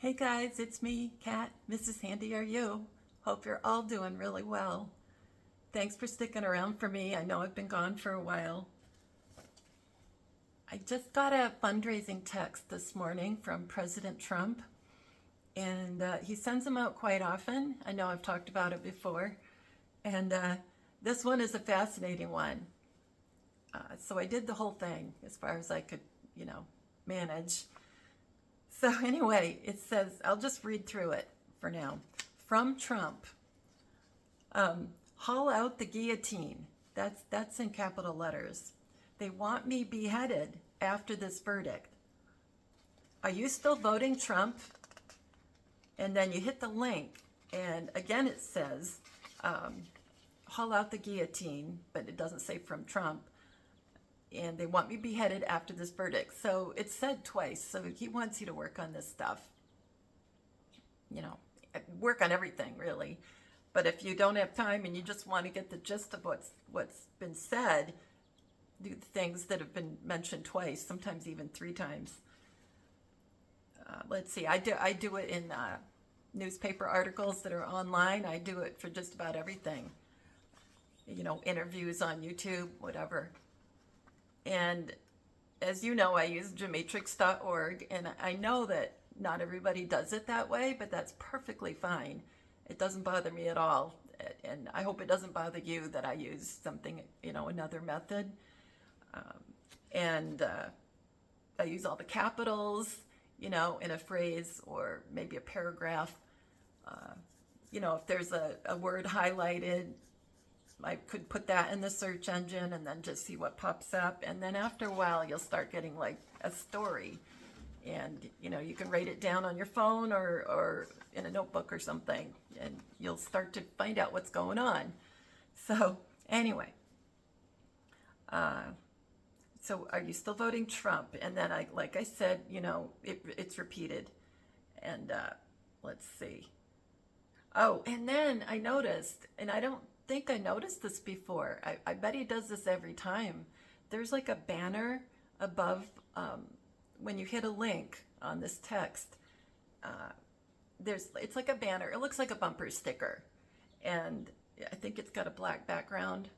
Hey guys, it's me, Kat, MrsHandyRU. Hope you're all doing really well. Thanks for sticking around for me. I know I've been gone for a while. I just got a fundraising text this morning from President Trump, and he sends them out quite often. I know I've talked about it before, and this one is a fascinating one. So I did the whole thing as far as I could, manage. So anyway, it says, I'll just read through it for now. From Trump, haul out the guillotine. That's in capital letters. They want me beheaded after this verdict. Are you still voting Trump? And then you hit the link, and again it says, haul out the guillotine, but it doesn't say from Trump. And they want me beheaded after this verdict. So it's said twice. So he wants you to work on this stuff. Work on everything, really. But if you don't have time and you just want to get the gist of what's been said, do the things that have been mentioned twice, sometimes even 3 times. Let's see. I do it in newspaper articles that are online. I do it for just about everything. Interviews on YouTube, whatever. And as you know, I use Gematrix.org, and I know that not everybody does it that way, but that's perfectly fine. It doesn't bother me at all, and I hope it doesn't bother you that I use something, another method. And I use all the capitals, in a phrase or maybe a paragraph. If there's a word highlighted, I could put that in the search engine and then just see what pops up. And then after a while, you'll start getting like a story. And, you can write it down on your phone or in a notebook or something. And you'll start to find out what's going on. So anyway, so are you still voting Trump? And then like I said, it's repeated. And let's see. Oh, and then I noticed, and I don't think I noticed this before. I bet he does this every time. There's like a banner above when you hit a link on this text. It's like a banner. It looks like a bumper sticker, and I think it's got a black background.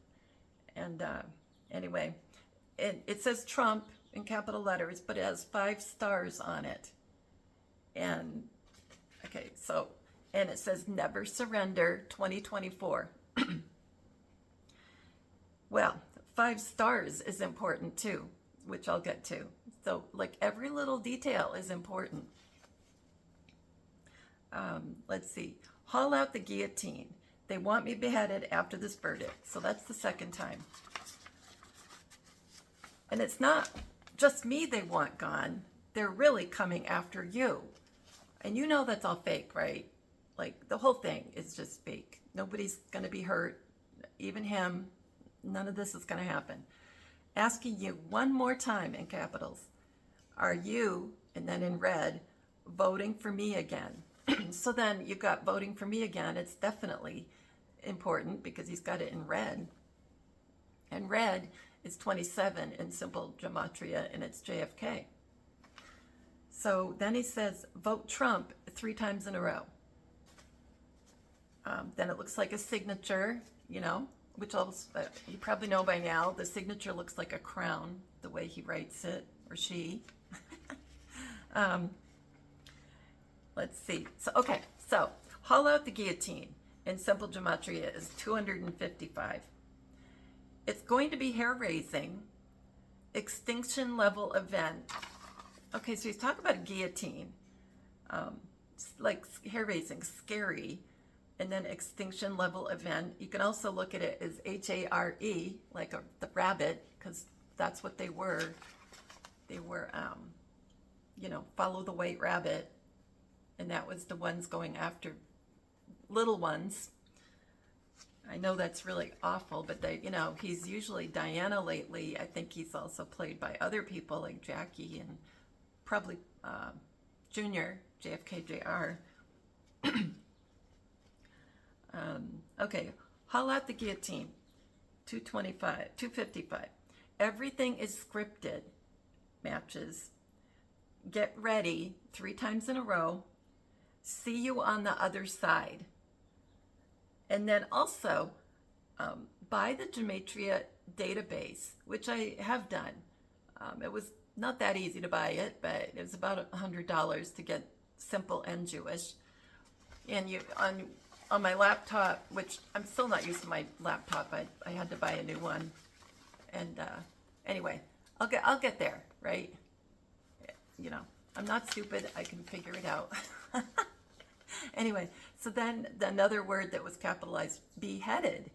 And anyway, it says Trump in capital letters, but it has 5 stars on it. And okay, and it says Never Surrender 2024. Well, 5 stars is important too, which I'll get to. So like every little detail is important. Let's see. Haul out the guillotine. They want me beheaded after this verdict. So that's the second time. And it's not just me they want gone. They're really coming after you. And you know that's all fake, right? Like the whole thing is just fake. Nobody's going to be hurt, even him. None of this is going to happen. Asking you one more time in capitals, are you, and then in red, voting for me again? So then you've got voting for me again. It's definitely important because he's got it in red. And red is 27 in simple gematria, and it's JFK. So then he says, vote Trump 3 times in a row. Then it looks like a signature, which you probably know by now. The signature looks like a crown, the way he writes it, or she. Let's see. So haul out the guillotine in simple gematria is 255. It's going to be hair-raising, extinction level event. Okay, so he's talking about a guillotine, like hair-raising, scary. And then extinction level event. You can also look at it as HARE, like the rabbit, because that's what they were. They were, follow the white rabbit. And that was the ones going after little ones. I know that's really awful, but he's usually Diana lately. I think he's also played by other people like Jackie and probably Junior, JFK Jr. Okay, haul out the guillotine, 255. Everything is scripted, matches. Get ready 3 times in a row. See you on the other side. And then also, buy the Gematria database, which I have done. It was not that easy to buy it, but it was about $100 to get simple and Jewish. And you on my laptop, which I'm still not used to my laptop, I had to buy a new one. And anyway, I'll get there, right? You know, I'm not stupid. I can figure it out. Anyway, so then another word that was capitalized, beheaded.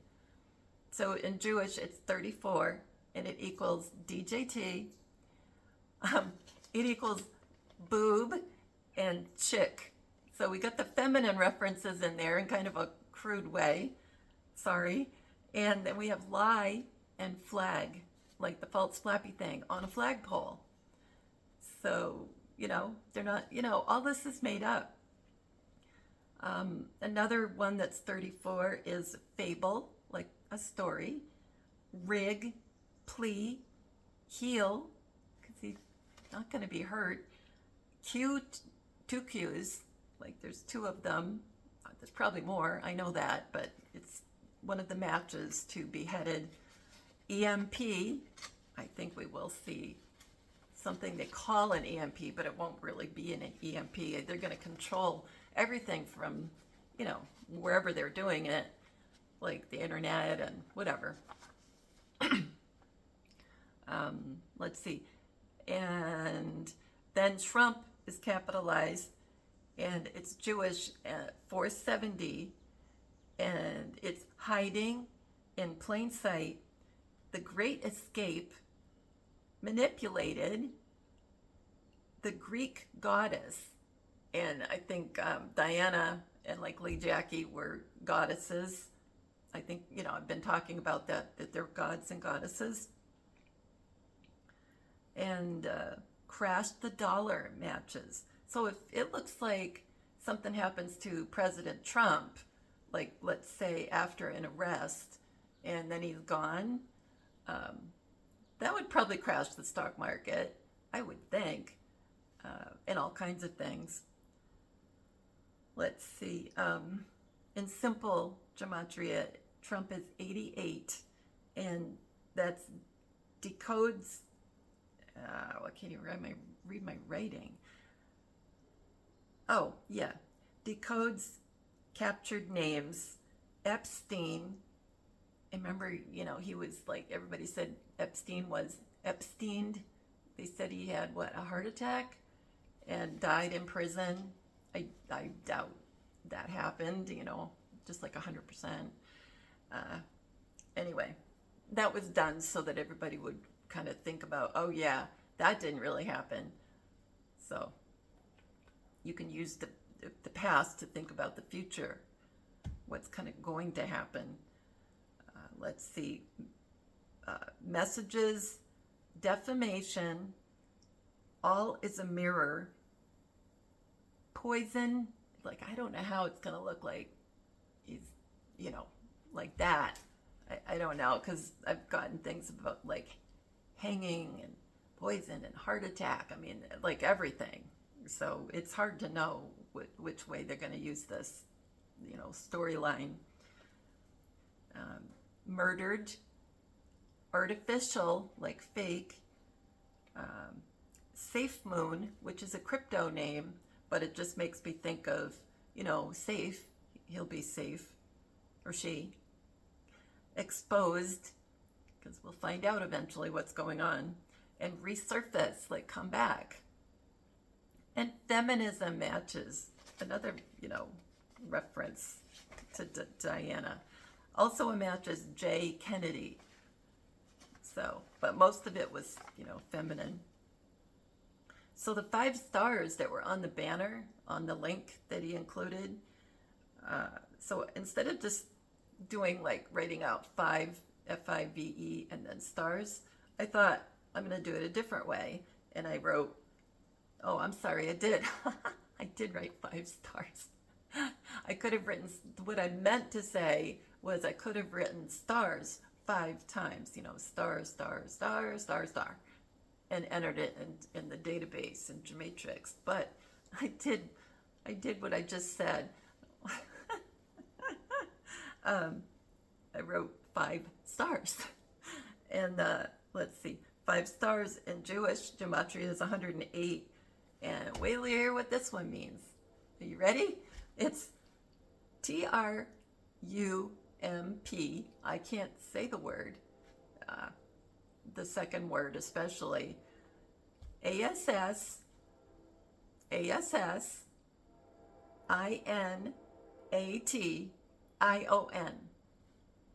So in Jewish, it's 34, and it equals DJT. It equals boob and chick. So we got the feminine references in there in kind of a crude way. Sorry. And then we have lie and flag, like the false flappy thing on a flagpole. So, you know, they're not, you know, all this is made up. Another one that's 34 is fable, like a story, rig, plea, heal, because he's not going to be hurt, cue, two cues, like there's two of them, there's probably more, I know that, but it's one of the matches to beheaded. EMP, I think we will see something they call an EMP, but it won't really be an EMP. They're going to control everything from, you know, wherever they're doing it, like the internet and whatever. Let's see. And then Trump is capitalized, and it's Jewish, 470, and it's hiding in plain sight, the great escape, manipulated, the Greek goddess. And I think Diana and likely Jackie were goddesses. I think, you know, I've been talking about that they're gods and goddesses. And crashed the dollar matches. So if it looks like something happens to President Trump, like let's say after an arrest, and then he's gone, that would probably crash the stock market, I would think, and all kinds of things. Let's see. In simple gematria, Trump is 88, and that's decodes. I can't even read my writing. Oh, yeah. Decodes captured names. Epstein. And remember, you know, he was like, everybody said Epstein was Epsteined. They said he had, what, a heart attack and died in prison. I doubt that happened, you know, just like 100%. Anyway, that was done so that everybody would kind of think about, oh yeah, that didn't really happen. So you can use the past to think about the future, what's kind of going to happen. Let's see, messages, defamation, all is a mirror, poison, like I don't know how it's going to look like he's, you know, like that. I don't know, because I've gotten things about like hanging and poison and heart attack. I mean, like everything. So it's hard to know which way they're going to use this, you know, storyline. Murdered, artificial, like fake, Safe Moon, which is a crypto name, but it just makes me think of, you know, safe, he'll be safe, or she. Exposed, because we'll find out eventually what's going on, and resurface, like come back. And feminism matches, another, you know, reference to Diana. Also a match is J. Kennedy. So, but most of it was, you know, feminine. So the 5 stars that were on the banner, on the link that he included, so instead of just doing like writing out 5, F-I-V-E, and then stars, I thought I'm going to do it a different way. And I wrote, oh, I'm sorry, I did. I did write 5 stars. I could have written, what I meant to say was I could have written stars 5 times, you know, star, star, star, star, star, and entered it in the database in Gematrix. But I did I did what I just said. I wrote 5 stars. And let's see, 5 stars in Jewish gematria is 108. And wait till you hear what this one means. Are you ready? It's TRUMP. I can't say the word, the second word especially. ASS INATION.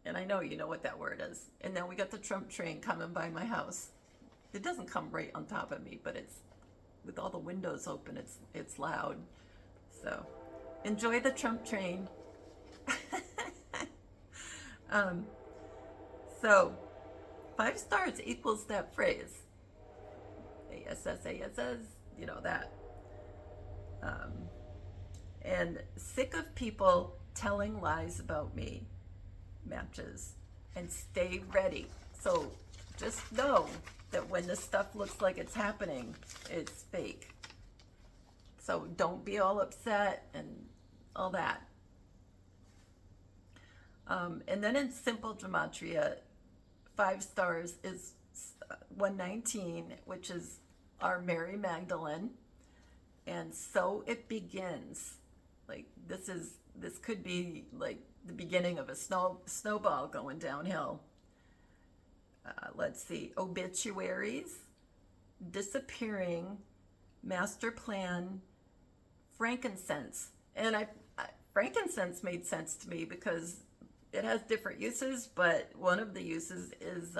And I know you know what that word is. And then we got the Trump train coming by my house. It doesn't come right on top of me, but it's, with all the windows open, it's loud. So enjoy the Trump train. So 5 stars equals that phrase. ASS, you know that. And sick of people telling lies about me matches. And stay ready. So just know that when this stuff looks like it's happening, it's fake. So don't be all upset and all that. And then in simple gematria, 5 stars is 119, which is our Mary Magdalene. And so it begins. Like this could be like the beginning of a snowball going downhill. Let's see, obituaries, disappearing, master plan, frankincense. And frankincense made sense to me because it has different uses, but one of the uses is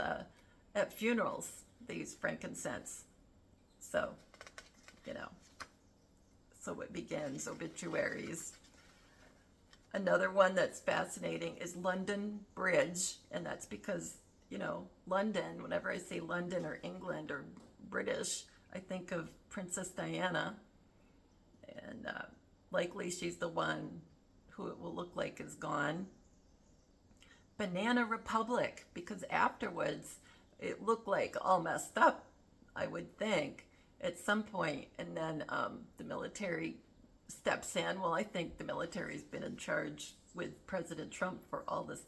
at funerals, they use frankincense. So, you know, so it begins, obituaries. Another one that's fascinating is London Bridge, and that's because, you know, London, whenever I say London or England or British, I think of Princess Diana, and likely she's the one who it will look like is gone. Banana Republic, because afterwards it looked like all messed up, I would think, at some point, and then the military steps in. Well, I think the military's been in charge with President Trump for all this